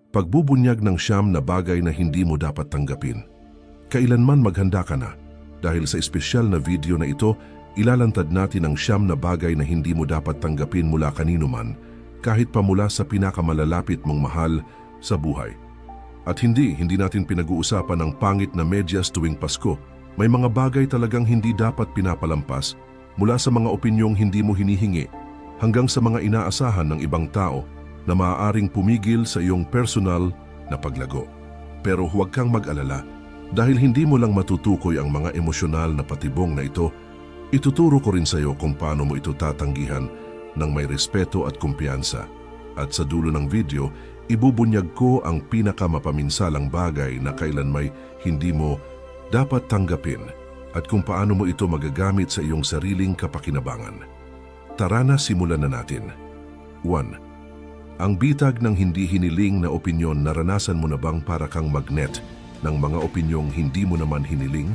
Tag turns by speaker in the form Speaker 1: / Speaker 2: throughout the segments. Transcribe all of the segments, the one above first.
Speaker 1: Pagbubunyag ng siyam na bagay na hindi mo dapat tanggapin. Kailanman maghanda ka na dahil sa espesyal na video na ito, ilalantad natin ang siyam na bagay na hindi mo dapat tanggapin mula kanino man, kahit pa mula sa pinakamalalapit mong mahal sa buhay. At hindi natin pinag-uusapan ang pangit na medyas tuwing Pasko. May mga bagay talagang hindi dapat pinapalampas, mula sa mga opinyong hindi mo hinihingi hanggang sa mga inaasahan ng ibang tao na maaaring pumigil sa iyong personal na paglago. Pero huwag kang mag-alala dahil hindi mo lang matutukoy ang mga emosyonal na patibong na ito, ituturo ko rin sa iyo kung paano mo ito tatanggihan ng may respeto at kumpiyansa. At sa dulo ng video, ibubunyag ko ang pinakamapaminsalang bagay na kailan may hindi mo dapat tanggapin at kung paano mo ito magagamit sa iyong sariling kapakinabangan. Tara na, simulan na natin. 1. Ang bitag ng hindi hiniling na opinyon, naranasan mo na bang para kang magnet ng mga opinyong hindi mo naman hiniling?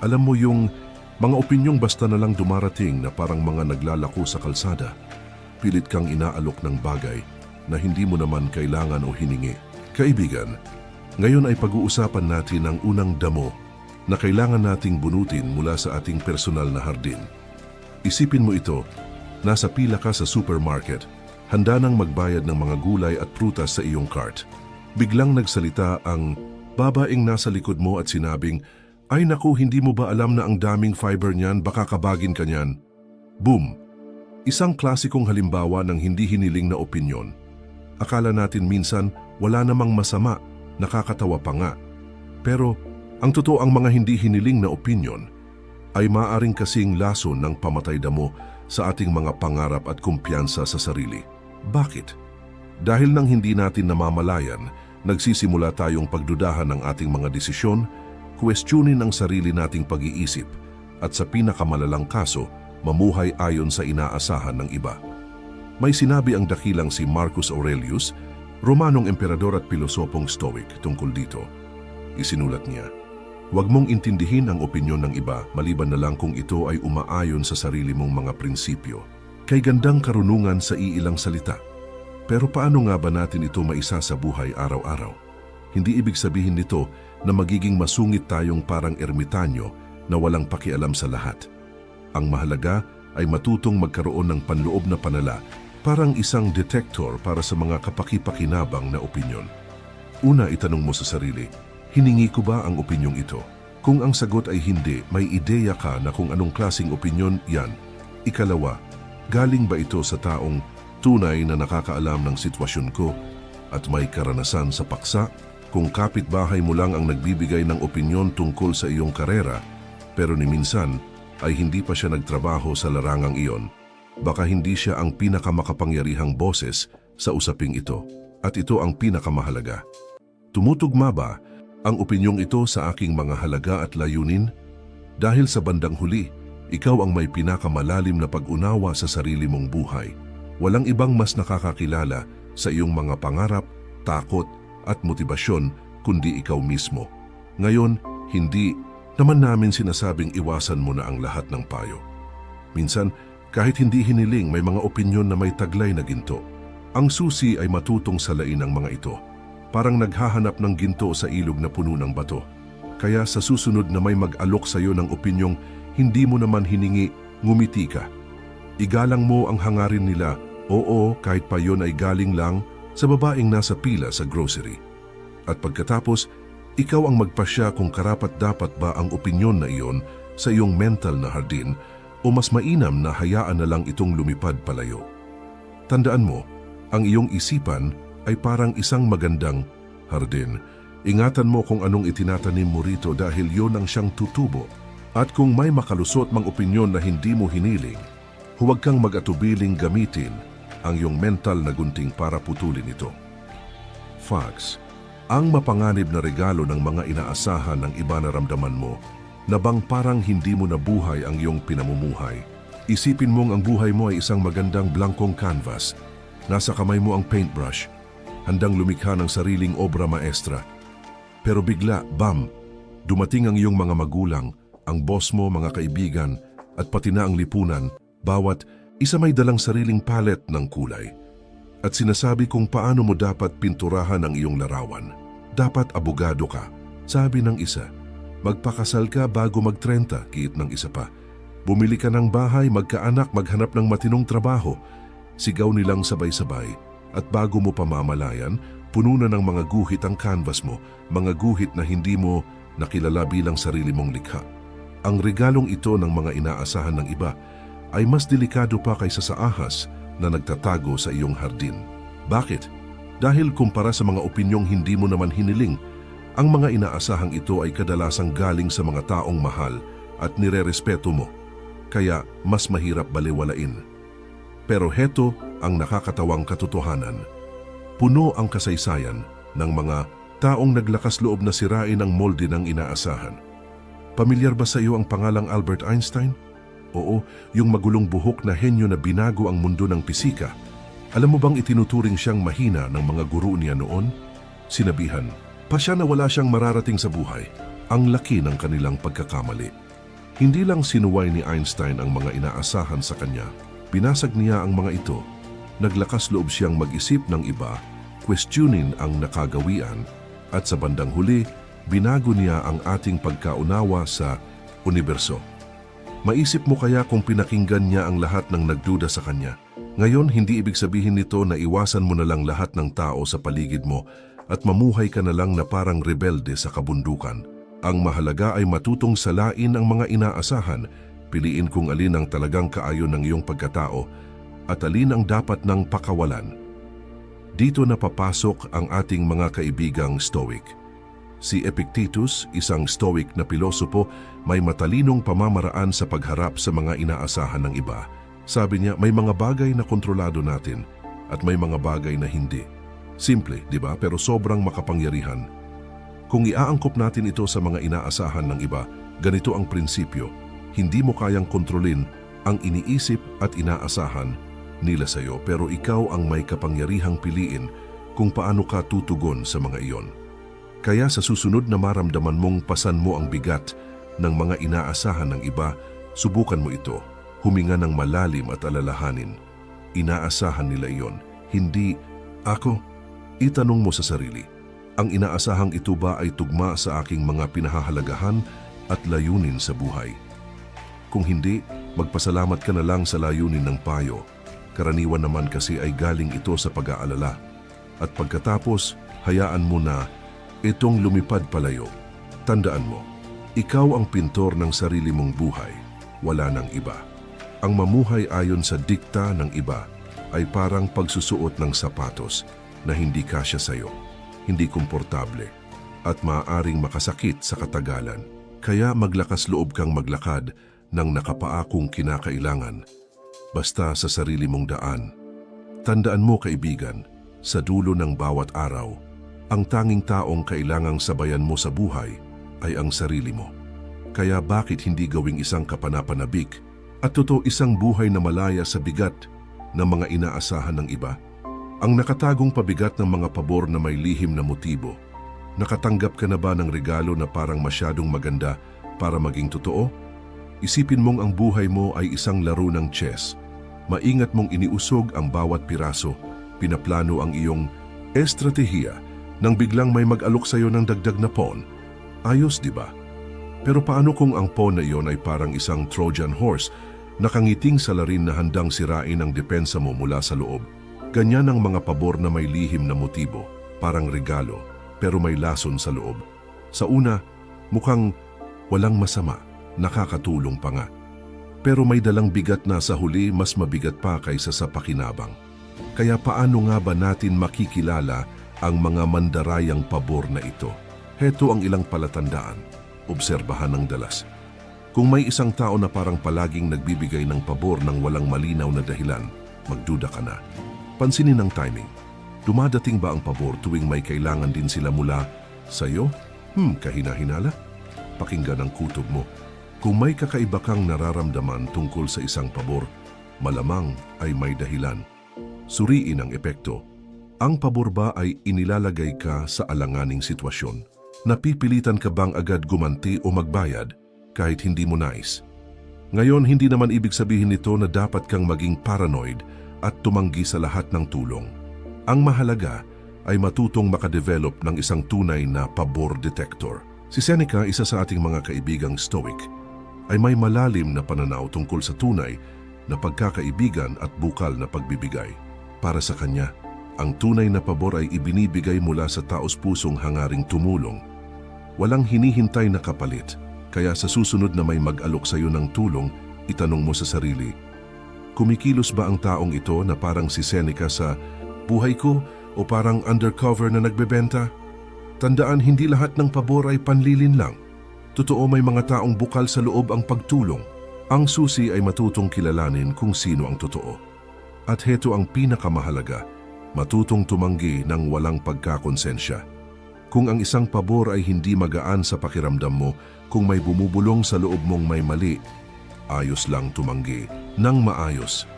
Speaker 1: Alam mo yung mga opinyong basta na lang dumarating na parang mga naglalako sa kalsada. Pilit kang inaalok ng bagay na hindi mo naman kailangan o hiningi. Kaibigan, ngayon ay pag-uusapan natin ang unang damo na kailangan nating bunutin mula sa ating personal na hardin. Isipin mo ito, nasa pila ka sa supermarket, handa nang magbayad ng mga gulay at prutas sa iyong cart. Biglang nagsalita ang babaeng nasa likod mo at sinabing, "Ay naku, hindi mo ba alam na ang daming fiber niyan, baka kabagin ka niyan?" Boom! Isang klasikong halimbawa ng hindi hiniling na opinyon. Akala natin minsan wala namang masama, nakakatawa pa nga. Pero ang totoo, ang mga hindi hiniling na opinyon ay maaaring kasing lason ng pamatay damo sa ating mga pangarap at kumpiyansa sa sarili. Bakit? Dahil nang hindi natin namamalayan, nagsisimula tayong pagdudahan ng ating mga desisyon, questionin ang sarili nating pag-iisip, at sa pinakamalalang kaso, mamuhay ayon sa inaasahan ng iba. May sinabi ang dakilang si Marcus Aurelius, Romanong emperador at pilosopong Stoic, tungkol dito. Isinulat niya, "Huwag mong intindihin ang opinyon ng iba maliban na lang kung ito ay umaayon sa sarili mong mga prinsipyo." Kay gandang karunungan sa iilang salita. Pero paano nga ba natin ito maisa sa buhay araw-araw? Hindi ibig sabihin nito na magiging masungit tayong parang ermitanyo na walang pakialam sa lahat. Ang mahalaga ay matutong magkaroon ng panloob na panala, parang isang detector para sa mga kapaki-pakinabang na opinyon. Una, itanong mo sa sarili, hiningi ko ba ang opinyong ito? Kung ang sagot ay hindi, may ideya ka na kung anong klaseng opinyon yan. Ikalawa, galing ba ito sa taong tunay na nakakaalam ng sitwasyon ko at may karanasan sa paksa? Kung kapitbahay mo lang ang nagbibigay ng opinyon tungkol sa iyong karera, pero ni minsan ay hindi pa siya nagtrabaho sa larangang iyon, baka hindi siya ang pinakamakapangyarihang boses sa usaping ito. At ito ang pinakamahalaga. Tumutugma ba ang opinyong ito sa aking mga halaga at layunin? Dahil sa bandang huli, ikaw ang may pinakamalalim na pag-unawa sa sarili mong buhay. Walang ibang mas nakakakilala sa iyong mga pangarap, takot at motibasyon kundi ikaw mismo. Ngayon, hindi naman namin sinasabing iwasan mo na ang lahat ng payo. Minsan, kahit hindi hiniling, may mga opinyon na may taglay na ginto. Ang susi ay matutong salain ang mga ito. Parang naghahanap ng ginto sa ilog na puno ng bato. Kaya sa susunod na may mag-alok sa iyo ng opinyong hindi mo naman hiningi, ngumiti ka. Igalang mo ang hangarin nila, oo, kahit pa yon ay galing lang sa babaeng nasa pila sa grocery. At pagkatapos, ikaw ang magpasya kung karapat-dapat ba ang opinyon na iyon sa iyong mental na hardin o mas mainam na hayaan na lang itong lumipad palayo. Tandaan mo, ang iyong isipan ay parang isang magandang hardin. Ingatan mo kung anong itinatanim mo rito dahil yon ang siyang tutubo. At kung may makalusot mang opinyon na hindi mo hiniling, huwag kang mag-atubiling gamitin ang iyong mental na gunting para putulin ito. Facts. Ang mapanganib na regalo ng mga inaasahan ng iba na ramdaman mo na bang parang hindi mo nabuhay ang iyong pinamumuhay. Isipin mong ang buhay mo ay isang magandang blankong canvas. Nasa kamay mo ang paintbrush, handang lumikha ng sariling obra maestra. Pero bigla, bam, dumating ang iyong mga magulang, ang boss mo, mga kaibigan, at pati na ang lipunan, bawat isa may dalang sariling palet ng kulay. at sinasabi kung paano mo dapat pinturahan ang iyong larawan. Dapat abogado ka, sabi ng isa. Magpakasal ka bago mag-30, giit ng isa pa. Bumili ka ng bahay, magkaanak, maghanap ng matinong trabaho. Sigaw nilang sabay-sabay. At bago mo pamamalayan, puno na ng mga guhit ang canvas mo, mga guhit na hindi mo nakilala bilang sarili mong likha. Ang regalong ito ng mga inaasahan ng iba ay mas delikado pa kaysa sa ahas na nagtatago sa iyong hardin. Bakit? Dahil kumpara sa mga opinyong hindi mo naman hiniling, ang mga inaasahang ito ay kadalasang galing sa mga taong mahal at nirerespeto mo, kaya mas mahirap balewalain. Pero heto ang nakakatawang katotohanan. Puno ang kasaysayan ng mga taong naglakas loob na sirain ang molde ng inaasahan. Pamilyar ba sa iyo ang pangalang Albert Einstein? Oo, yung magulong buhok na henyo na binago ang mundo ng pisika. Alam mo bang itinuturing siyang mahina ng mga guro niya noon? Sinabihan, pa siya na wala siyang mararating sa buhay. Ang laki ng kanilang pagkakamali. Hindi lang sinuway ni Einstein ang mga inaasahan sa kanya. Pinasag niya ang mga ito. Naglakas loob siyang mag-isip ng iba, questionin ang nakagawian, at sa bandang huli, binago niya ang ating pagkaunawa sa universo. Maisip mo kaya kung pinakinggan niya ang lahat ng nagduda sa kanya. Ngayon, hindi ibig sabihin nito na iwasan mo na lang lahat ng tao sa paligid mo at mamuhay ka na lang na parang rebelde sa kabundukan. Ang mahalaga ay matutong salain ang mga inaasahan, piliin kung alin ang talagang kaayon ng iyong pagkatao at alin ang dapat ng pakawalan. Dito na papasok ang ating mga kaibigang Stoic. Si Epictetus, isang Stoic na pilosopo, may matalinong pamamaraan sa pagharap sa mga inaasahan ng iba. Sabi niya, may mga bagay na kontrolado natin at may mga bagay na hindi. Simple, di ba? Pero sobrang makapangyarihan. Kung iaangkop natin ito sa mga inaasahan ng iba, ganito ang prinsipyo. Hindi mo kayang kontrolin ang iniisip at inaasahan nila sa iyo, pero ikaw ang may kapangyarihang piliin kung paano ka tutugon sa mga iyon. Kaya sa susunod na maramdaman mong pasan mo ang bigat ng mga inaasahan ng iba, subukan mo ito. Huminga ng malalim at alalahanin. Inaasahan nila iyon, hindi ako. Itanong mo sa sarili, ang inaasahang ito ba ay tugma sa aking mga pinahahalagahan at layunin sa buhay? Kung hindi, magpasalamat ka na lang sa layunin ng payo. Karaniwan naman kasi ay galing ito sa pag-aalala. At pagkatapos, hayaan mo na itong lumipad palayo. Tandaan mo, ikaw ang pintor ng sarili mong buhay, wala ng iba. Ang mamuhay ayon sa dikta ng iba ay parang pagsusuot ng sapatos na hindi kasya sa'yo, hindi komportable, at maaaring makasakit sa katagalan. Kaya maglakas loob kang maglakad ng nakapaakong kinakailangan, basta sa sarili mong daan. Tandaan mo, kaibigan, sa dulo ng bawat araw, ang tanging taong kailangang sabayan mo sa buhay ay ang sarili mo. Kaya bakit hindi gawing isang kapanapanabik at totoo isang buhay na malaya sa bigat ng mga inaasahan ng iba? Ang nakatagong pabigat ng mga pabor na may lihim na motibo. Nakatanggap ka na ba ng regalo na parang masyadong maganda para maging totoo? Isipin mong ang buhay mo ay isang laro ng chess. Maingat mong iniusog ang bawat piraso, pinaplano ang iyong estratehiya. Nang biglang may mag-alok sa iyo ng dagdag na pawn, ayos, di ba? Pero paano kung ang pawn na iyon ay parang isang Trojan horse, nakangiting salarin na handang sirain ang depensa mo mula sa loob? Ganyan ang mga pabor na may lihim na motibo, parang regalo, pero may lason sa loob. Sa una, mukhang walang masama, nakakatulong pa nga. Pero may dalang bigat na sa huli, mas mabigat pa kaysa sa pakinabang. Kaya paano nga ba natin makikilala ang mga mandarayang pabor na ito? Heto ang ilang palatandaan. Obserbahan ng dalas. Kung may isang tao na parang palaging nagbibigay ng pabor ng walang malinaw na dahilan, magduda ka na. Pansinin ang timing. Dumadating ba ang pabor tuwing may kailangan din sila mula sa iyo? Kahina-hinala? Pakinggan ang kutob mo. Kung may kakaiba kang nararamdaman tungkol sa isang pabor, malamang ay may dahilan. Suriin ang epekto. Ang pabor ba ay inilalagay ka sa alanganing sitwasyon? Napipilitan ka bang agad gumanti o magbayad kahit hindi mo nais? Ngayon, hindi naman ibig sabihin nito na dapat kang maging paranoid at tumanggi sa lahat ng tulong. Ang mahalaga ay matutong makadevelop ng isang tunay na pabor detector. Si Seneca, isa sa ating mga kaibigang Stoic, ay may malalim na pananaw tungkol sa tunay na pagkakaibigan at bukal na pagbibigay. Para sa kanya, ang tunay na pabor ay ibinibigay mula sa taos-pusong hangaring tumulong. Walang hinihintay na kapalit, kaya sa susunod na may mag-alok sa iyo ng tulong, itanong mo sa sarili, kumikilos ba ang taong ito na parang si Seneca sa buhay ko o parang undercover na nagbebenta? Tandaan, hindi lahat ng pabor ay panlilin lang. Totoo, may mga taong bukal sa loob ang pagtulong. Ang susi ay matutong kilalanin kung sino ang totoo. At heto ang pinakamahalaga, matutong tumanggi ng walang pagkakonsensya. Kung ang isang pabor ay hindi magaan sa pakiramdam mo, kung may bumubulong sa loob mong may mali, ayos lang tumanggi ng maayos.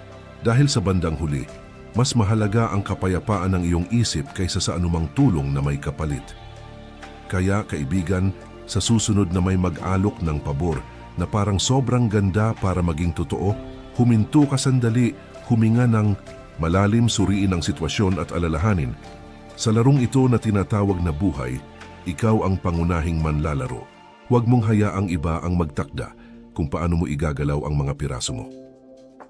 Speaker 1: Dahil sa bandang huli, mas mahalaga ang kapayapaan ng iyong isip kaysa sa anumang tulong na may kapalit. Kaya kaibigan, sa susunod na may mag-alok ng pabor na parang sobrang ganda para maging totoo, huminto ka sandali, huminga ng malalim, suriin ang sitwasyon at alalahanin. Sa larong ito na tinatawag na buhay, ikaw ang pangunahing manlalaro. Huwag mong hayaang iba ang magtakda kung paano mo igagalaw ang mga piraso mo.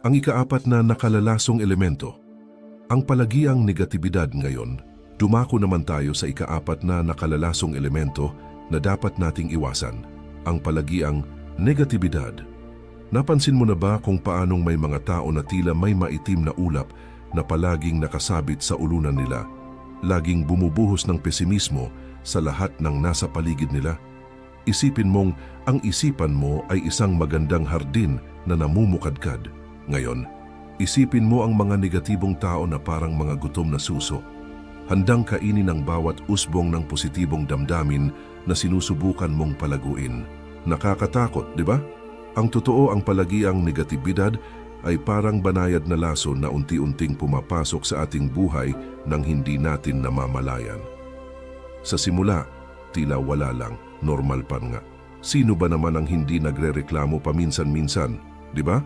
Speaker 1: Ang ikaapat na nakalalasong elemento, ang palagiang negatibidad ngayon. Dumako naman tayo sa ikaapat na nakalalasong elemento na dapat nating iwasan, ang palagiang negatibidad. Napansin mo na ba kung paanong may mga tao na tila may maitim na ulap na palaging nakasabit sa ulunan nila, laging bumubuhos ng pesimismo sa lahat ng nasa paligid nila? Isipin mong ang isipan mo ay isang magandang hardin na namumukadkad. Ngayon, isipin mo ang mga negatibong tao na parang mga gutom na suso, handang kainin ang bawat usbong ng positibong damdamin na sinusubukan mong palaguin. Nakakatakot, di ba? Ang totoo, ang palagiang negatibidad ay parang banayad na laso na unti-unting pumapasok sa ating buhay nang hindi natin namamalayan. Sa simula, tila wala lang, normal pa nga. Sino ba naman ang hindi nagrereklamo paminsan-minsan, di ba?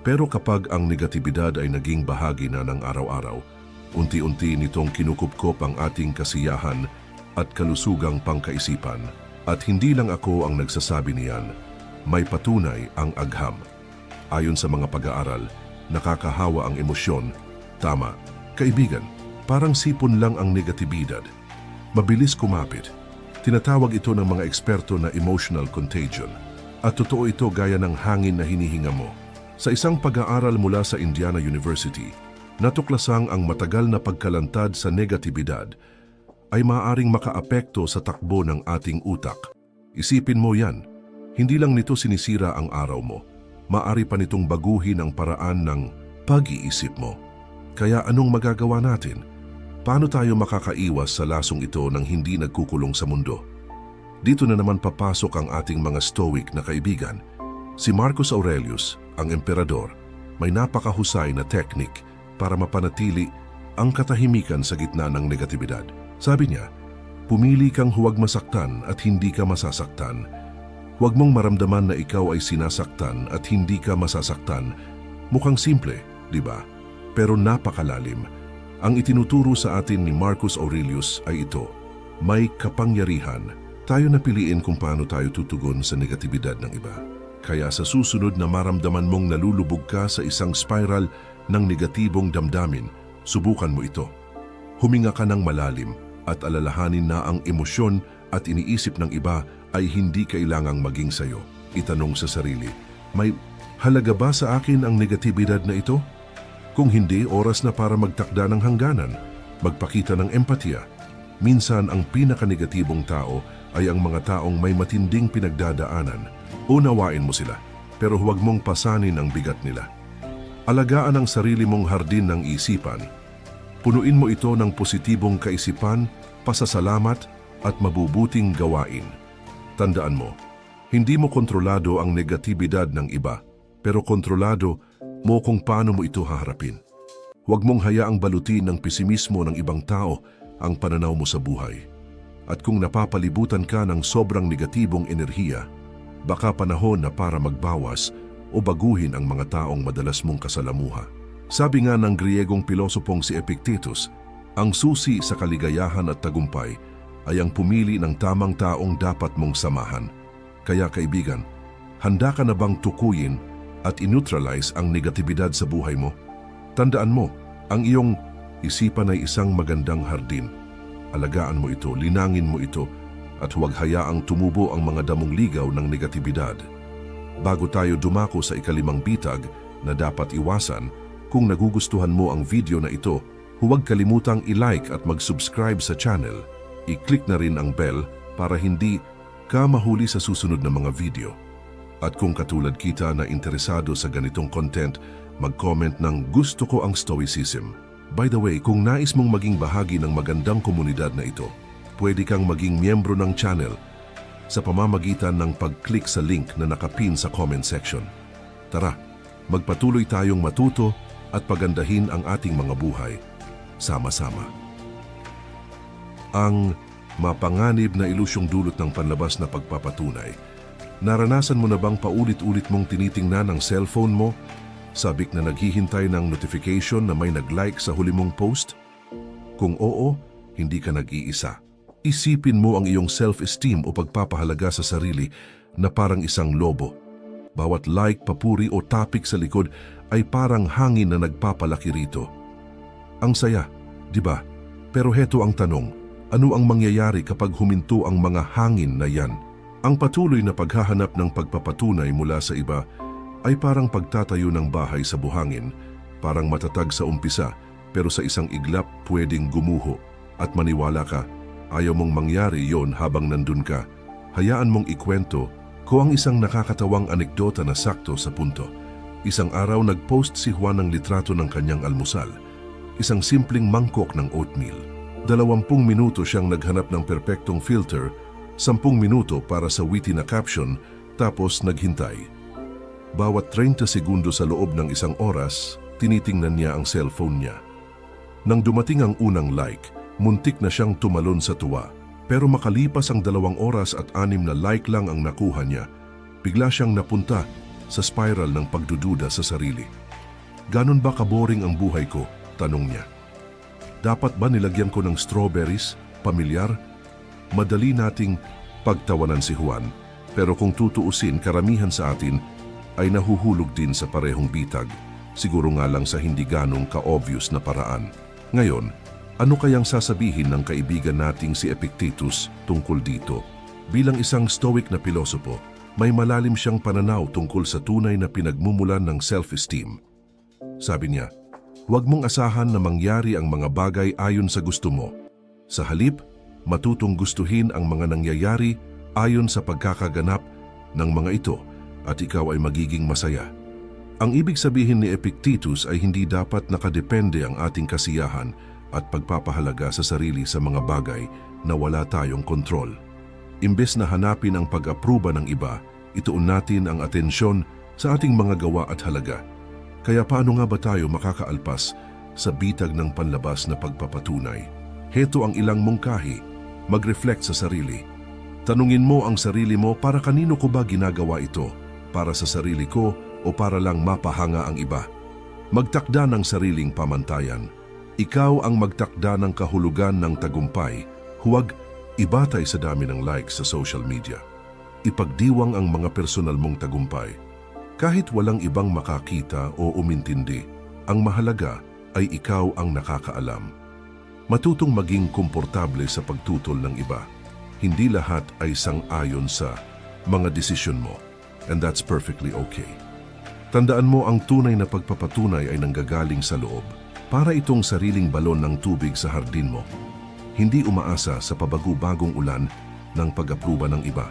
Speaker 1: Pero kapag ang negatibidad ay naging bahagi na ng araw-araw, unti-unti nitong kinukupkop ang ating kasiyahan at kalusugang pangkaisipan. At hindi lang ako ang nagsasabi niyan, may patunay ang agham. Ayon sa mga pag-aaral, nakakahawa ang emosyon. Tama, kaibigan, parang sipon lang ang negatibidad. Mabilis kumapit. Tinatawag ito ng mga eksperto na emotional contagion. At totoo ito gaya ng hangin na hinihinga mo. Sa isang pag-aaral mula sa Indiana University, natuklasang ang matagal na pagkalantad sa negatibidad ay maaaring makaapekto sa takbo ng ating utak. Isipin mo yan, hindi lang nito sinisira ang araw mo, maaari pa nitong baguhin ang paraan ng pag-iisip mo. Kaya anong magagawa natin? Paano tayo makakaiwas sa lasong ito nang hindi nagkukulong sa mundo? Dito na naman papasok ang ating mga Stoic na kaibigan. Si Marcus Aurelius, ang emperador, may napakahusay na teknik para mapanatili ang katahimikan sa gitna ng negatibidad. Sabi niya, pumili kang huwag masaktan at hindi ka masasaktan. Huwag mong maramdaman na ikaw ay sinasaktan at hindi ka masasaktan. Mukhang simple, di ba? Pero napakalalim. Ang itinuturo sa atin ni Marcus Aurelius ay ito, may kapangyarihan. Tayo na piliin kung paano tayo tutugon sa negatibidad ng iba. Kaya sa susunod na maramdaman mong nalulubog ka sa isang spiral ng negatibong damdamin, subukan mo ito. Huminga ka ng malalim at alalahanin na ang emosyon at iniisip ng iba ay hindi kailangang maging sayo. Itanong sa sarili, may halaga ba sa akin ang negatibidad na ito? Kung hindi, oras na para magtakda ng hangganan, magpakita ng empatiya. Minsan ang pinaka-negatibong tao ay ang mga taong may matinding pinagdadaanan. Unawain mo sila, pero huwag mong pasanin ang bigat nila. Alagaan ang sarili mong hardin ng isipan. Punuin mo ito ng positibong kaisipan, pasasalamat at mabubuting gawain. Tandaan mo, hindi mo kontrolado ang negatibidad ng iba, pero kontrolado mo kung paano mo ito haharapin. Huwag mong hayaang balutin ng pesimismo ng ibang tao ang pananaw mo sa buhay. At kung napapalibutan ka ng sobrang negatibong enerhiya, baka panahon na para magbawas o baguhin ang mga taong madalas mong kasalamuha. Sabi nga ng Griegong pilosopong si Epictetus, Ang susi sa kaligayahan at tagumpay ay ang pumili ng tamang taong dapat mong samahan. Kaya kaibigan, handa ka na bang tukuyin at i-neutralize ang negatibidad sa buhay mo? Tandaan mo, ang iyong isipan ay isang magandang hardin. Alagaan mo ito, linangin mo ito, at huwag hayaang tumubo ang mga damong ligaw ng negatibidad. Bago tayo dumako sa ikalimang bitag na dapat iwasan, kung nagugustuhan mo ang video na ito, huwag kalimutang i-like at mag-subscribe sa channel. I-click na rin ang bell para hindi ka mahuli sa susunod na mga video. At kung katulad kita na interesado sa ganitong content, mag-comment ng gusto ko ang Stoicism. By the way, kung nais mong maging bahagi ng magandang komunidad na ito, pwede kang maging miyembro ng channel sa pamamagitan ng pag-click sa link na nakapin sa comment section. Tara, magpatuloy tayong matuto at pagandahin ang ating mga buhay sama-sama. Ang mapanganib na ilusyong dulot ng panlabas na pagpapatunay. Naranasan mo na bang paulit-ulit mong tinitingnan ang cellphone mo, sabik na naghihintay ng notification na may nag-like sa huli mong post? Kung oo, hindi ka nag-iisa. Isipin mo ang iyong self-esteem o pagpapahalaga sa sarili na parang isang lobo. Bawat like, papuri o topic sa likod ay parang hangin na nagpapalaki rito. Ang saya, di ba? Pero heto ang tanong, ano ang mangyayari kapag huminto ang mga hangin na yan? Ang patuloy na paghahanap ng pagpapatunay mula sa iba ay parang pagtatayo ng bahay sa buhangin, parang matatag sa umpisa pero sa isang iglap pwedeng gumuho. At maniwala ka, ayaw mong mangyari yon habang nandun ka. Hayaan mong ikwento ko ang isang nakakatawang anekdota na sakto sa punto. Isang araw nag-post si Juan ng litrato ng kanyang almusal. Isang simpleng mangkok ng oatmeal. 20 minuto siyang naghanap ng perpektong filter, 10 minuto para sa witty na caption, tapos naghintay. Bawat 30 segundo sa loob ng isang oras, tinitingnan niya ang cellphone niya. Nang dumating ang unang like, muntik na siyang tumalon sa tuwa. Pero makalipas ang 2 oras at 6 na like lang ang nakuha niya, bigla siyang napunta sa spiral ng pagdududa sa sarili. Ganon ba kaboring ang buhay ko? Tanong niya. Dapat ba nilagyan ko ng strawberries, pamilyar? Madali nating pagtawanan si Juan, pero kung tutuusin, karamihan sa atin ay nahuhulog din sa parehong bitag, siguro nga lang sa hindi ganong ka-obvious na paraan. Ngayon, ano kayang sasabihin ng kaibigan nating si Epictetus tungkol dito? Bilang isang stoic na pilosopo, may malalim siyang pananaw tungkol sa tunay na pinagmumulan ng self-esteem. Sabi niya, huwag mong asahan na mangyari ang mga bagay ayon sa gusto mo. Sa halip, matutong gustuhin ang mga nangyayari ayon sa pagkakaganap ng mga ito at ikaw ay magiging masaya. Ang ibig sabihin ni Epictetus ay hindi dapat nakadepende ang ating kasiyahan at pagpapahalaga sa sarili sa mga bagay na wala tayong kontrol. Imbes na hanapin ang pag-apruba ng iba, ituon natin ang atensyon sa ating mga gawa at halaga. Kaya paano nga ba tayo makakaalpas sa bitag ng panlabas na pagpapatunay? Heto ang ilang mungkahi, mag-reflect sa sarili. Tanungin mo ang sarili mo, para kanino ko ba ginagawa ito? Para sa sarili ko o para lang mapahanga ang iba? Magtakda ng sariling pamantayan. Ikaw ang magtakda ng kahulugan ng tagumpay, huwag ibatay sa dami ng likes sa social media. Ipagdiwang ang mga personal mong tagumpay. Kahit walang ibang makakita o umintindi, ang mahalaga ay ikaw ang nakakaalam. Matutong maging komportable sa pagtutol ng iba. Hindi lahat ay sang-ayon sa mga desisyon mo, and that's perfectly okay. Tandaan mo, ang tunay na pagpapatunay ay nanggagaling sa loob. Para itong sariling balon ng tubig sa hardin mo. Hindi umaasa sa pabago-bagong ulan ng pag-apruba ng iba.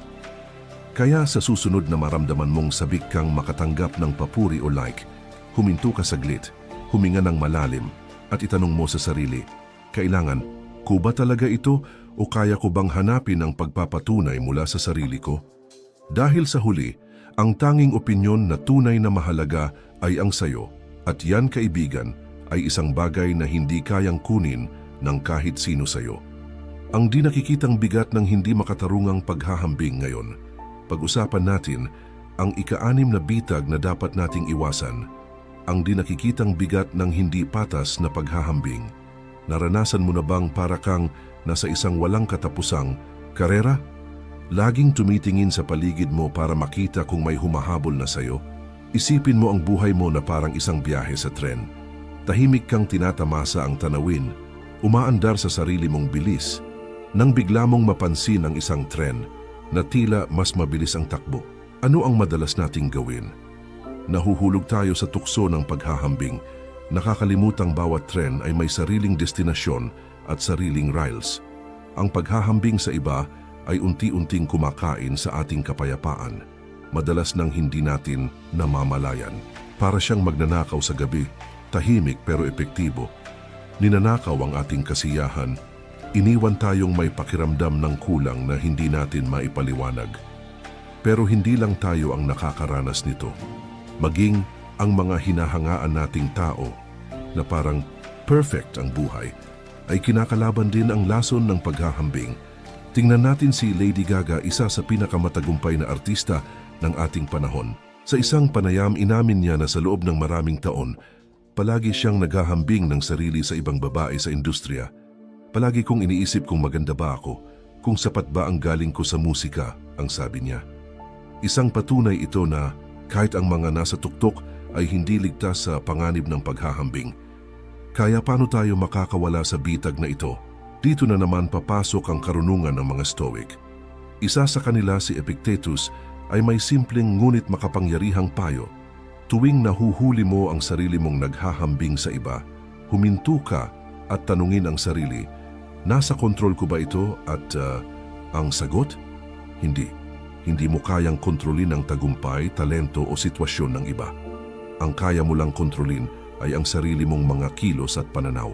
Speaker 1: Kaya sa susunod na maramdaman mong sabik kang makatanggap ng papuri o like, huminto ka saglit, huminga ng malalim, at itanong mo sa sarili, kailangan ko ba talaga ito o kaya ko bang hanapin ang pagpapatunay mula sa sarili ko? Dahil sa huli, ang tanging opinyon na tunay na mahalaga ay ang sayo, at yan, kaibigan, ay isang bagay na hindi kayang kunin ng kahit sino sayo. Ang di nakikitang bigat ng hindi makatarungang paghahambing ngayon. Pag-usapan natin ang ika-6 na bitag na dapat nating iwasan. Ang di nakikitang bigat ng hindi patas na paghahambing. Naranasan mo na bang para kang nasa isang walang katapusang karera? Laging tumitingin sa paligid mo para makita kung may humahabol na sayo? Isipin mo ang buhay mo na parang isang biyahe sa tren. Tahimik kang tinatamasa ang tanawin, umaandar sa sarili mong bilis, nang bigla mong mapansin ang isang tren na tila mas mabilis ang takbo. Ano ang madalas nating gawin? Nahuhulog tayo sa tukso ng paghahambing, nakakalimutang bawat tren ay may sariling destinasyon at sariling rails. Ang paghahambing sa iba ay unti-unting kumakain sa ating kapayapaan, madalas nang hindi natin namamalayan. Para siyang magnanakaw sa gabi, tahimik pero epektibo. Ninanakaw ang ating kasiyahan, iniwan tayong may pakiramdam ng kulang na hindi natin maipaliwanag. Pero hindi lang tayo ang nakakaranas nito. Maging ang mga hinahangaan nating tao na parang perfect ang buhay ay kinakalaban din ang lason ng paghahambing. Tingnan natin si Lady Gaga, isa sa pinakamatagumpay na artista ng ating panahon. Sa isang panayam, inamin niya na sa loob ng maraming taon, palagi siyang naghahambing ng sarili sa ibang babae sa industriya. Palagi kong iniisip kung maganda ba ako, kung sapat ba ang galing ko sa musika, ang sabi niya. Isang patunay ito na kahit ang mga nasa tuktok ay hindi ligtas sa panganib ng paghahambing. Kaya paano tayo makakawala sa bitag na ito? Dito na naman papasok ang karunungan ng mga Stoic. Isa sa kanila, si Epictetus, ay may simpleng ngunit makapangyarihang payo. Tuwing nahuhuli mo ang sarili mong naghahambing sa iba, huminto ka at tanungin ang sarili, nasa kontrol ko ba ito? At ang sagot? Hindi. Hindi mo kayang kontrolin ang tagumpay, talento o sitwasyon ng iba. Ang kaya mo lang kontrolin ay ang sarili mong mga kilos at pananaw.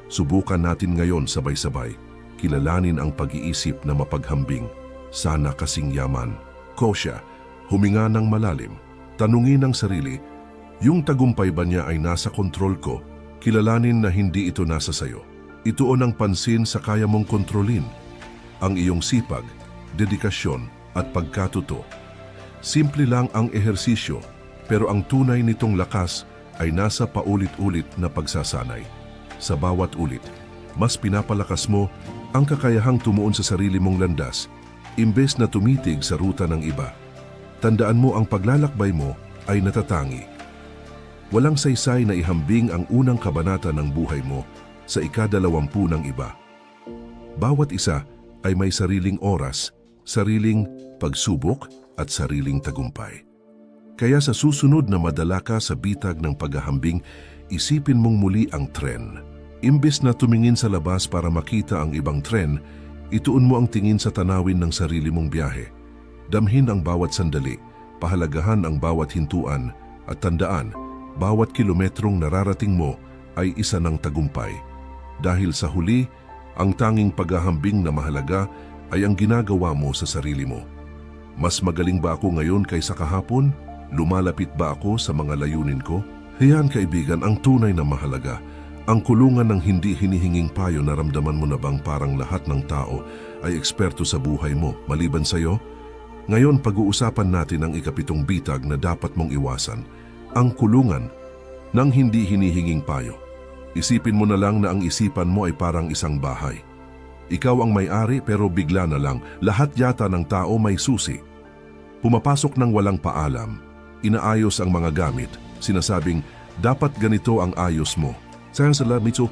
Speaker 1: Subukan natin ngayon sabay-sabay, kilalanin ang pag-iisip na mapaghambing, sana kasing yaman. Kosya, huminga ng malalim, tanungin ang sarili, yung tagumpay ba niya ay nasa kontrol ko? Kilalanin na hindi ito nasa sayo. Ituon ang pansin sa kaya mong kontrolin, ang iyong sipag, dedikasyon, at pagkatuto. Simple lang ang ehersisyo, pero ang tunay nitong lakas ay nasa paulit-ulit na pagsasanay. Sa bawat ulit, mas pinapalakas mo ang kakayahang tumuon sa sarili mong landas, imbes na tumitig sa ruta ng iba. Tandaan mo, ang paglalakbay mo ay natatangi. Walang saysay na ihambing ang unang kabanata ng buhay mo sa ika-20 ng iba. Bawat isa ay may sariling oras, sariling pagsubok at sariling tagumpay. Kaya sa susunod na madala ka sa bitag ng paghahambing, isipin mong muli ang tren. Imbes na tumingin sa labas para makita ang ibang tren, ituon mo ang tingin sa tanawin ng sarili mong biyahe. Damhin ang bawat sandali, pahalagahan ang bawat hintuan, at tandaan, bawat kilometrong nararating mo ay isa ng tagumpay. Dahil sa huli, ang tanging paghahambing na mahalaga ay ang ginagawa mo sa sarili mo. Mas magaling ba ako ngayon kaysa kahapon? Lumalapit ba ako sa mga layunin ko? Hayaan kaibigan, ang tunay na mahalaga, ang kulungan ng hindi hinihinging payo. Naramdaman mo na bang parang lahat ng tao ay eksperto sa buhay mo maliban sa iyo? Ngayon pag-uusapan natin ang ikapitong bitag na dapat mong iwasan, ang kulungan ng hindi hinihinging payo. Isipin mo na lang na ang isipan mo ay parang isang bahay. Ikaw ang may-ari pero bigla na lang, lahat yata ng tao may susi. Pumapasok ng walang paalam, inaayos ang mga gamit, sinasabing, dapat ganito ang ayos mo. Sayang sa Mitsu,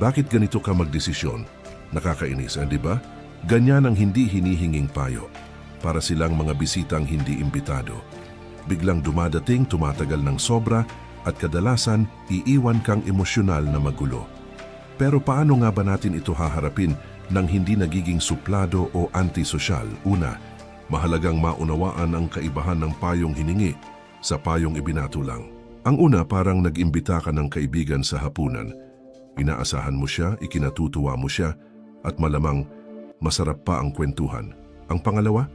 Speaker 1: bakit ganito ka magdesisyon? Nakakainis, di ba? Ganyan ang hindi hinihinging payo. Para silang mga bisitang hindi imbitado. Biglang dumadating, tumatagal ng sobra, at kadalasan, iiwan kang emosyonal na magulo. Pero paano nga ba natin ito haharapin nang hindi nagiging suplado o antisosyal? Una, mahalagang maunawaan ang kaibahan ng payong hiningi sa payong ibinatulang. Ang una, parang nag-imbita ka ng kaibigan sa hapunan. Inaasahan mo siya, ikinatutuwa mo siya, at malamang masarap pa ang kwentuhan. Ang pangalawa,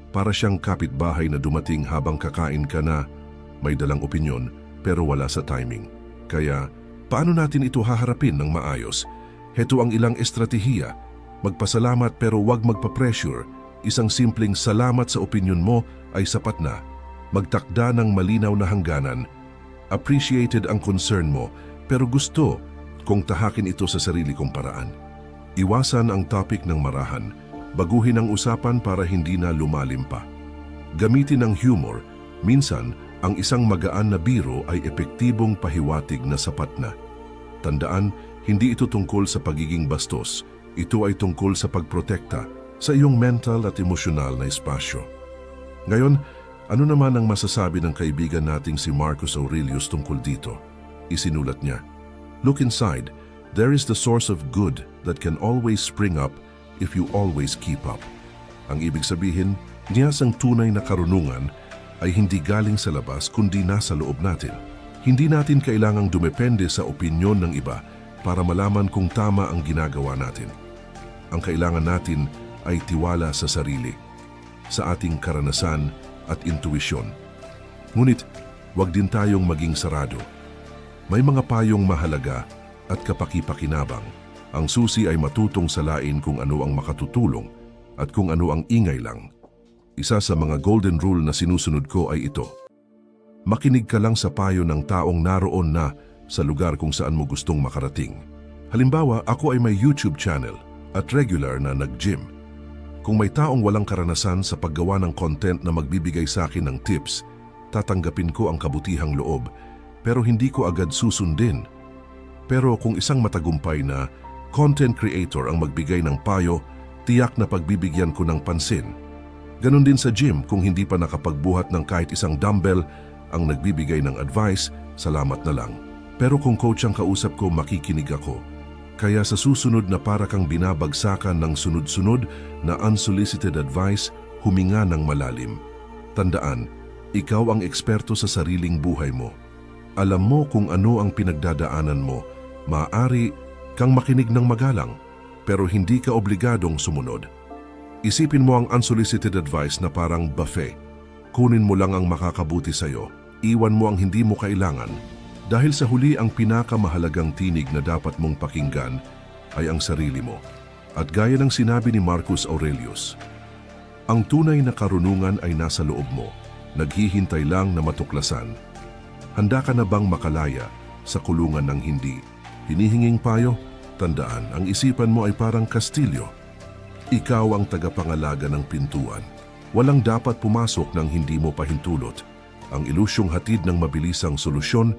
Speaker 1: para siyang kapitbahay na dumating habang kakain ka na, may dalang opinyon pero wala sa timing. Kaya, paano natin ito haharapin ng maayos? Heto ang ilang estratehiya. Magpasalamat pero huwag magpa-pressure. Isang simpleng salamat sa opinyon mo ay sapat na. Magtakda ng malinaw na hangganan. Appreciated ang concern mo, pero gusto kung tahakin ito sa sarili kong paraan. Iwasan ang topic ng marahan, baguhin ang usapan para hindi na lumalim pa. Gamitin ang humor, minsan ang isang magaan na biro ay epektibong pahiwatig na sapat na. Tandaan, hindi ito tungkol sa pagiging bastos, ito ay tungkol sa pagprotekta sa iyong mental at emosyonal na espasyo. Ngayon, ano naman ang masasabi ng kaibigan nating si Marcus Aurelius tungkol dito? Isinulat niya, "Look inside, there is the source of good that can always spring up if you always keep up." Ang ibig sabihin, niyasang tunay na karunungan ay hindi galing sa labas kundi nasa loob natin. Hindi natin kailangang dumepende sa opinyon ng iba para malaman kung tama ang ginagawa natin. Ang kailangan natin ay tiwala sa sarili, sa ating karanasan at intuisyon. Ngunit, huwag din tayong maging sarado. May mga payong mahalaga at kapaki-pakinabang. Ang susi ay matutong salain kung ano ang makatutulong at kung ano ang ingay lang. Isa sa mga golden rule na sinusunod ko ay ito. Makinig ka lang sa payo ng taong naroon na sa lugar kung saan mo gustong makarating. Halimbawa, ako ay may YouTube channel at regular na nag-gym. Kung may taong walang karanasan sa paggawa ng content na magbibigay sa akin ng tips, tatanggapin ko ang kabutihang loob, pero hindi ko agad susundin. Pero kung isang matagumpay na content creator ang magbigay ng payo, tiyak na pagbibigyan ko ng pansin. Ganon din sa gym, kung hindi pa nakapagbuhat ng kahit isang dumbbell ang nagbibigay ng advice, salamat na lang. Pero kung coach ang kausap ko, makikinig ako. Kaya sa susunod na para kang binabagsakan ng sunod-sunod na unsolicited advice, huminga ng malalim. Tandaan, ikaw ang eksperto sa sariling buhay mo. Alam mo kung ano ang pinagdadaanan mo. Maaari kang makinig ng magalang, pero hindi ka obligadong sumunod. Isipin mo ang unsolicited advice na parang buffet. Kunin mo lang ang makakabuti sa'yo. Iwan mo ang hindi mo kailangan. Dahil sa huli, ang pinakamahalagang tinig na dapat mong pakinggan ay ang sarili mo. At gaya ng sinabi ni Marcus Aurelius, ang tunay na karunungan ay nasa loob mo, naghihintay lang na matuklasan. Handa ka na bang makalaya sa kulungan ng hindi? Hinihinging payo? Tandaan, ang isipan mo ay parang kastilyo. Ikaw ang tagapangalaga ng pintuan. Walang dapat pumasok nang hindi mo pahintulot. Ang ilusyong hatid ng mabilisang solusyon.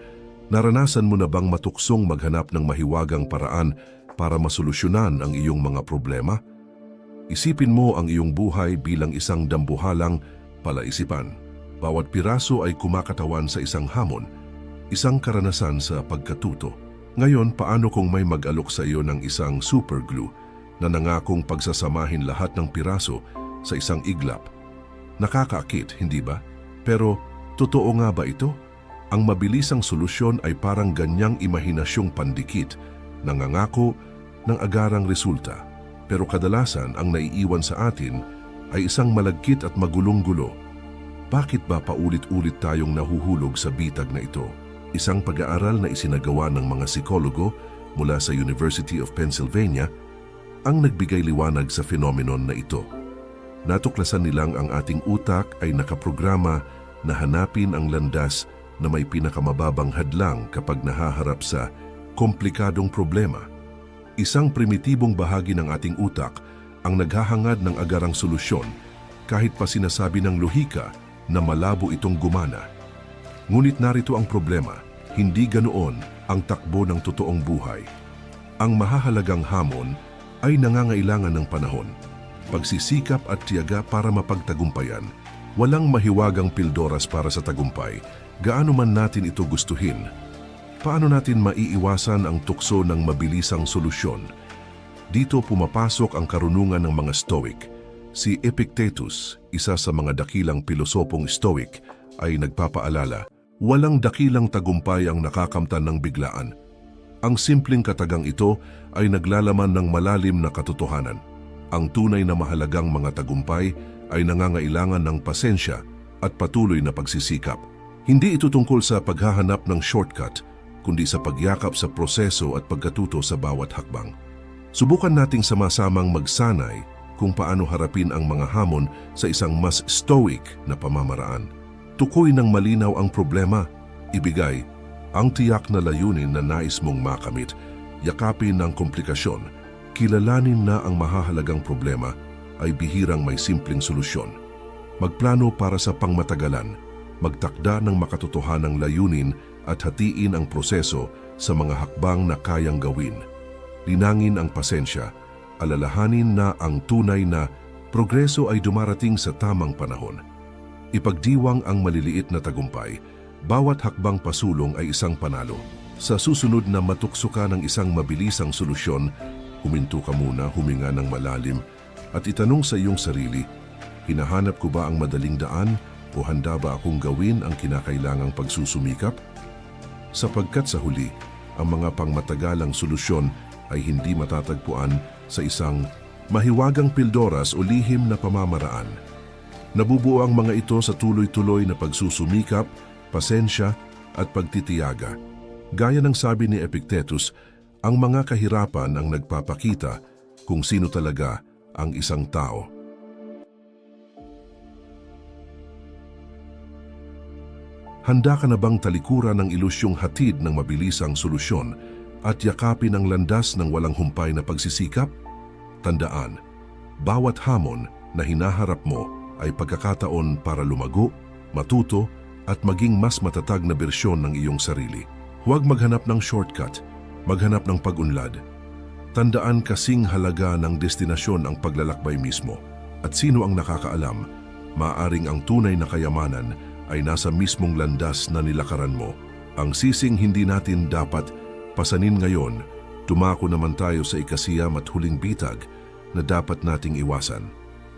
Speaker 1: Naranasan mo na bang matuksong maghanap ng mahiwagang paraan para masolusyonan ang iyong mga problema? Isipin mo ang iyong buhay bilang isang dambuhalang palaisipan. Bawat piraso ay kumakatawan sa isang hamon, isang karanasan sa pagkatuto. Ngayon, paano kung may mag-alok sa iyo ng isang superglue na nangakong pagsasamahin lahat ng piraso sa isang iglap? Nakakaakit, hindi ba? Pero, totoo nga ba ito? Ang mabilisang solusyon ay parang ganyang imahinasyong pandikit, nangangako ng agarang resulta. Pero kadalasan ang naiiwan sa atin ay isang malagkit at magulong-gulo. Bakit ba paulit-ulit tayong nahuhulog sa bitag na ito? Isang pag-aaral na isinagawa ng mga psikologo mula sa University of Pennsylvania ang nagbigay liwanag sa phenomenon na ito. Natuklasan nilang ang ating utak ay nakaprograma na hanapin ang landas na may pinakamababang hadlang kapag nahaharap sa komplikadong problema. Isang primitibong bahagi ng ating utak ang naghahangad ng agarang solusyon kahit pa sinasabi ng lohika na malabo itong gumana. Ngunit narito ang problema, hindi ganoon ang takbo ng totoong buhay. Ang mahahalagang hamon ay nangangailangan ng panahon, pagsisikap at tiyaga para mapagtagumpayan. Walang mahiwagang pildoras para sa tagumpay, gaano man natin ito gustuhin. Paano natin maiiwasan ang tukso ng mabilisang solusyon? Dito pumapasok ang karunungan ng mga Stoic. Si Epictetus, isa sa mga dakilang pilosopong Stoic, ay nagpapaalala, walang dakilang tagumpay ang nakakamtan ng biglaan. Ang simpleng katagang ito ay naglalaman ng malalim na katotohanan. Ang tunay na mahalagang mga tagumpay ay nangangailangan ng pasensya at patuloy na pagsisikap. Hindi ito tungkol sa paghahanap ng shortcut, kundi sa pagyakap sa proseso at pagkatuto sa bawat hakbang. Subukan nating sama-samang magsanay kung paano harapin ang mga hamon sa isang mas stoic na pamamaraan. Tukoy ng malinaw ang problema, ibigay ang tiyak na layunin na nais mong makamit, yakapin ang komplikasyon, kilalanin na ang mahahalagang problema ay bihirang may simpleng solusyon. Magplano para sa pangmatagalan, magtakda ng makatotohanang layunin at hatiin ang proseso sa mga hakbang na kayang gawin. Linangin ang pasensya, alalahanin na ang tunay na progreso ay dumarating sa tamang panahon. Ipagdiwang ang maliliit na tagumpay, bawat hakbang pasulong ay isang panalo. Sa susunod na matukso ka ng isang mabilisang solusyon, huminto ka muna, huminga ng malalim, at itanong sa iyong sarili, hinahanap ko ba ang madaling daan o handa ba akong gawin ang kinakailangang pagsusumikap? Sapagkat sa huli, ang mga pangmatagalang solusyon ay hindi matatagpuan sa isang mahiwagang pildoras o lihim na pamamaraan. Nabubuo ang mga ito sa tuloy-tuloy na pagsusumikap, pasensya at pagtitiyaga. Gaya ng sabi ni Epictetus, ang mga kahirapan ang nagpapakita kung sino talaga ang isang tao. Handa ka na bang talikuran ng ilusyong hatid ng mabilisang solusyon at yakapin ang landas ng walang humpay na pagsisikap? Tandaan, bawat hamon na hinaharap mo ay pagkakataon para lumago, matuto at maging mas matatag na bersyon ng iyong sarili. Huwag maghanap ng shortcut, maghanap ng pag-unlad. Tandaan kasing halaga ng destinasyon ang paglalakbay mismo. At sino ang nakakaalam, maaaring ang tunay na kayamanan ay nasa mismong landas na nilakaran mo. Ang sising hindi natin dapat pasanin ngayon, tumako naman tayo sa ikasiyam at huling bitag na dapat nating iwasan.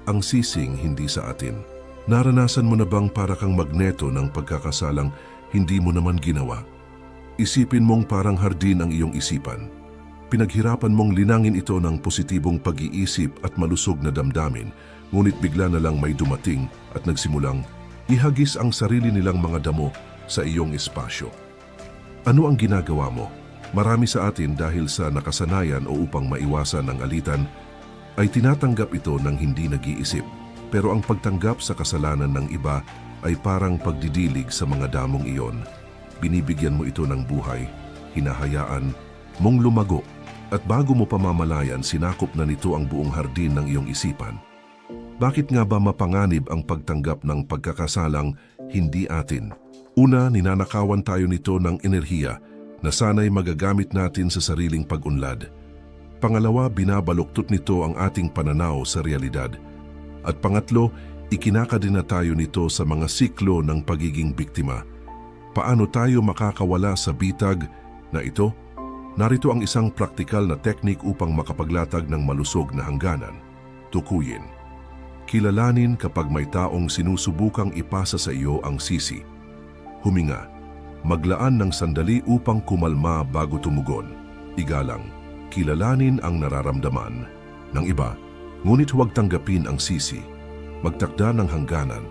Speaker 1: Ang sising hindi sa atin. Naranasan mo na bang para kang magneto ng pagkakasalang hindi mo naman ginawa? Isipin mong parang hardin ang iyong isipan. Pinaghirapan mong linangin ito ng positibong pag-iisip at malusog na damdamin, ngunit bigla na lang may dumating at nagsimulang ihagis ang sarili nilang mga damo sa iyong espasyo. Ano ang ginagawa mo? Marami sa atin dahil sa nakasanayan o upang maiwasan ang alitan, ay tinatanggap ito ng hindi nag-iisip. Pero ang pagtanggap sa kasalanan ng iba ay parang pagdidilig sa mga damong iyon. Binibigyan mo ito ng buhay, hinahayaan mong lumago, at bago mo pamamalayan sinakop na nito ang buong hardin ng iyong isipan. Bakit nga ba mapanganib ang pagtanggap ng pagkakasalang hindi atin? Una, ninanakawan tayo nito ng enerhiya na sana'y magagamit natin sa sariling pag-unlad. Pangalawa, binabaluktot nito ang ating pananaw sa realidad. At pangatlo, ikinakadena tayo nito sa mga siklo ng pagiging biktima. Paano tayo makakawala sa bitag na ito? Narito ang isang praktikal na teknik upang makapaglatag ng malusog na hangganan. Tukuyin. Kilalanin kapag may taong sinusubukang ipasa sa iyo ang sisi. Huminga. Maglaan ng sandali upang kumalma bago tumugon. Igalang. Kilalanin ang nararamdaman ng iba, ngunit huwag tanggapin ang sisi. Magtakda ng hangganan.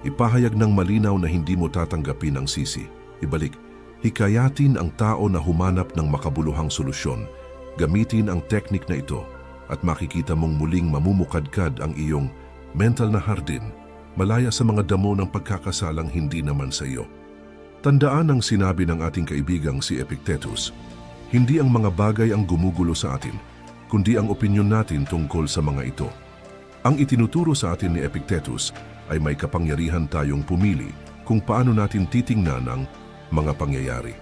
Speaker 1: Ipahayag ng malinaw na hindi mo tatanggapin ang sisi. Ibalik. Hikayatin ang tao na humanap ng makabuluhang solusyon. Gamitin ang teknik na ito at makikita mong muling mamumukadkad ang iyong mental na hardin, malaya sa mga damo ng pagkakasalang hindi naman sa iyo. Tandaan ang sinabi ng ating kaibigang si Epictetus, hindi ang mga bagay ang gumugulo sa atin, kundi ang opinyon natin tungkol sa mga ito. Ang itinuturo sa atin ni Epictetus ay may kapangyarihan tayong pumili kung paano natin titingnan ang mga pangyayari.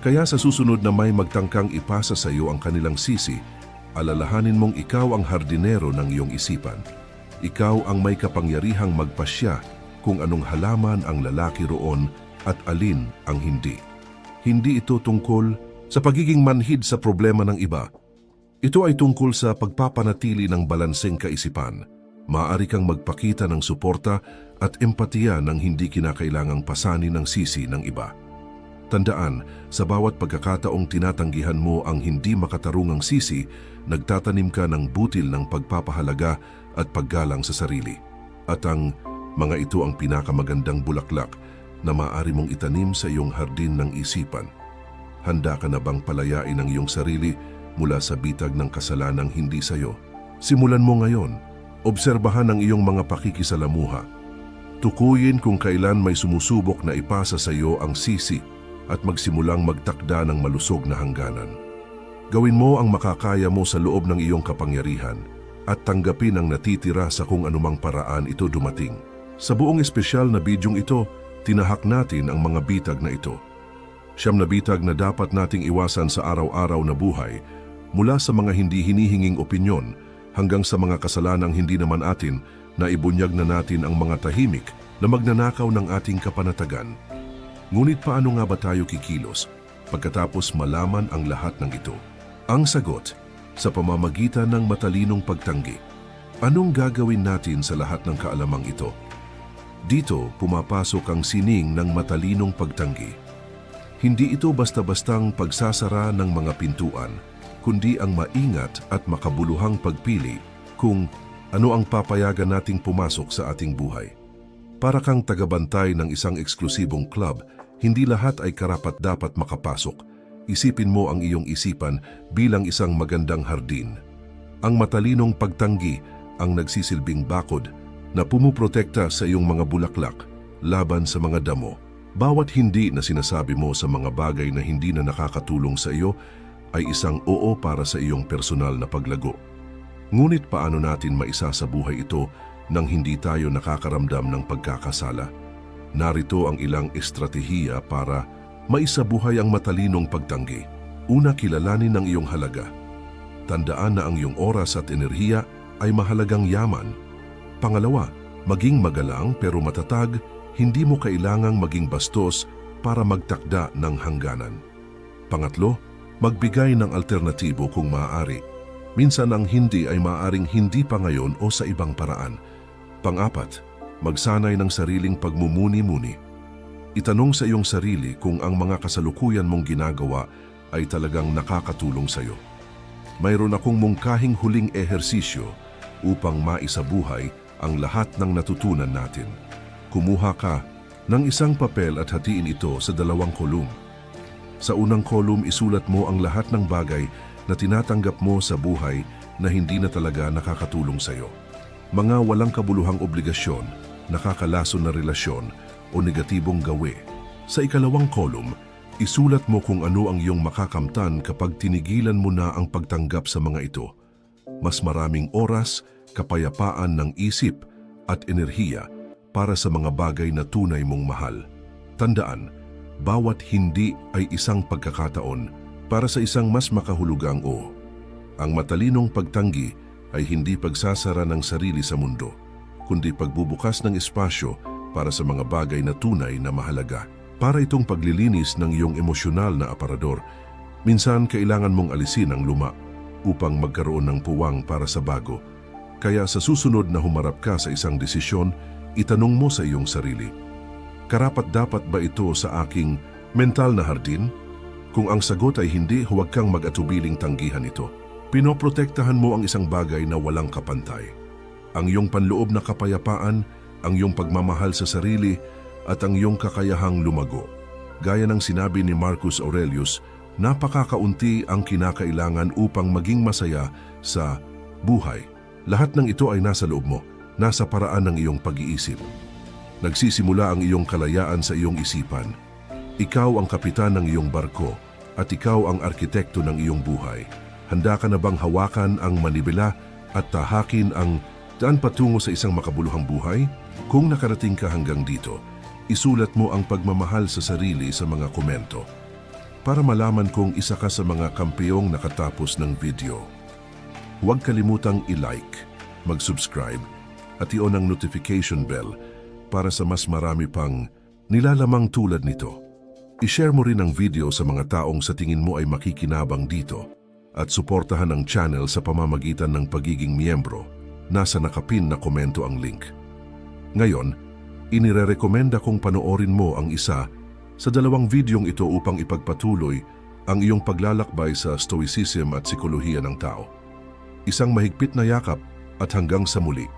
Speaker 1: Kaya sa susunod na may magtangkang ipasa sa iyo ang kanilang sisi, alalahanin mong ikaw ang hardinero ng iyong isipan. Ikaw ang may kapangyarihang magpasya kung anong halaman ang lalaki roon at alin ang hindi. Hindi ito tungkol sa pagiging manhid sa problema ng iba. Ito ay tungkol sa pagpapanatili ng balanseng kaisipan. Maaari kang magpakita ng suporta at empatiya ng hindi kinakailangang pasanin ng sisi ng iba. Tandaan, sa bawat pagkakataong tinatanggihan mo ang hindi makatarungang sisi, nagtatanim ka ng butil ng pagpapahalaga at paggalang sa sarili. At ang mga ito ang pinakamagandang bulaklak na maaari mong itanim sa iyong hardin ng isipan. Handa ka na bang palayain ang iyong sarili mula sa bitag ng kasalanang hindi sa iyo? Simulan mo ngayon. Obserbahan ang iyong mga pakikisalamuha. Tukuyin kung kailan may sumusubok na ipasa sa iyo ang sisi at magsimulang magtakda ng malusog na hangganan. Gawin mo ang makakaya mo sa loob ng iyong kapangyarihan at tanggapin ang natitira sa kung anumang paraan ito dumating. Sa buong espesyal na bidyong ito, tinahak natin ang mga bitag na ito. 9 na bitag na dapat nating iwasan sa araw-araw na buhay, mula sa mga hindi hinihinging opinyon hanggang sa mga kasalanang hindi naman atin na ibunyag na natin ang mga tahimik na magnanakaw ng ating kapanatagan. Ngunit paano nga ba tayo kikilos pagkatapos malaman ang lahat ng ito? Ang sagot, sa pamamagitan ng matalinong pagtanggi. Anong gagawin natin sa lahat ng kaalamang ito? Dito pumapasok ang sining ng matalinong pagtanggi. Hindi ito basta-bastang pagsasara ng mga pintuan, kundi ang maingat at makabuluhang pagpili kung ano ang papayagan nating pumasok sa ating buhay. Para kang tagabantay ng isang eksklusibong club, hindi lahat ay karapat-dapat makapasok. Isipin mo ang iyong isipan bilang isang magandang hardin. Ang matalinong pagtanggi ang nagsisilbing bakod na pumuprotekta sa iyong mga bulaklak laban sa mga damo. Bawat hindi na sinasabi mo sa mga bagay na hindi na nakakatulong sa iyo ay isang oo para sa iyong personal na paglago. Ngunit paano natin maisasabuhay ito nang hindi tayo nakakaramdam ng pagkakasala? Narito ang ilang estratehiya para maisabuhay ang matalinong pagtanggi. Una, kilalanin ang iyong halaga. Tandaan na ang iyong oras at enerhiya ay mahalagang yaman. Pangalawa, maging magalang pero matatag, hindi mo kailangang maging bastos para magtakda ng hangganan. Pangatlo, magbigay ng alternatibo kung maaari. Minsan ang hindi ay maaaring hindi pa ngayon o sa ibang paraan. Pang-apat, magsanay ng sariling pagmumuni-muni. Itanong sa iyong sarili kung ang mga kasalukuyan mong ginagawa ay talagang nakakatulong sa iyo. Mayroon akong mungkahing huling ehersisyo upang maisabuhay ang lahat ng natutunan natin. Kumuha ka ng isang papel at hatiin ito sa 2 kolum. Sa unang kolum, isulat mo ang lahat ng bagay na tinatanggap mo sa buhay na hindi na talaga nakakatulong sa iyo. Mga walang kabuluhang obligasyon, nakakalason na relasyon, o negatibong gawi. Sa ikalawang kolum, isulat mo kung ano ang iyong makakamtan kapag tinigilan mo na ang pagtanggap sa mga ito. Mas maraming oras, kapayapaan ng isip at enerhiya para sa mga bagay na tunay mong mahal. Tandaan, bawat hindi ay isang pagkakataon para sa isang mas makahulugang o. Ang matalinong pagtanggi ay hindi pagsasara ng sarili sa mundo, kundi pagbubukas ng espasyo para sa mga bagay na tunay na mahalaga. Para itong paglilinis ng iyong emosyonal na aparador, minsan kailangan mong alisin ang luma upang magkaroon ng puwang para sa bago. Kaya sa susunod na humarap ka sa isang desisyon, itanong mo sa iyong sarili, karapat-dapat ba ito sa aking mental na hardin? Kung ang sagot ay hindi, huwag kang mag-atubiling tanggihan ito. Pinoprotektahan mo ang isang bagay na walang kapantay. Ang iyong panloob na kapayapaan, ang iyong pagmamahal sa sarili at ang iyong kakayahang lumago. Gaya ng sinabi ni Marcus Aurelius, napakakaunti ang kinakailangan upang maging masaya sa buhay. Lahat ng ito ay nasa loob mo, nasa paraan ng iyong pag-iisip. Nagsisimula ang iyong kalayaan sa iyong isipan. Ikaw ang kapitan ng iyong barko at ikaw ang arkitekto ng iyong buhay. Handa ka na bang hawakan ang manibela at tahakin ang daan patungo sa isang makabuluhang buhay? Kung nakarating ka hanggang dito, isulat mo ang pagmamahal sa sarili sa mga komento para malaman kung isa ka sa mga kampiyong nakatapos ng video. Huwag kalimutang i-like, mag-subscribe at i-on ang notification bell para sa mas marami pang nilalamang tulad nito. I-share mo rin ang video sa mga taong sa tingin mo ay makikinabang dito at suportahan ang channel sa pamamagitan ng pagiging miyembro. Nasa nakapin na komento ang link. Ngayon, inirerekomenda kong panoorin mo ang isa sa 2 videong ito upang ipagpatuloy ang iyong paglalakbay sa stoicism at psikolohiya ng tao. Isang mahigpit na yakap at hanggang sa muli.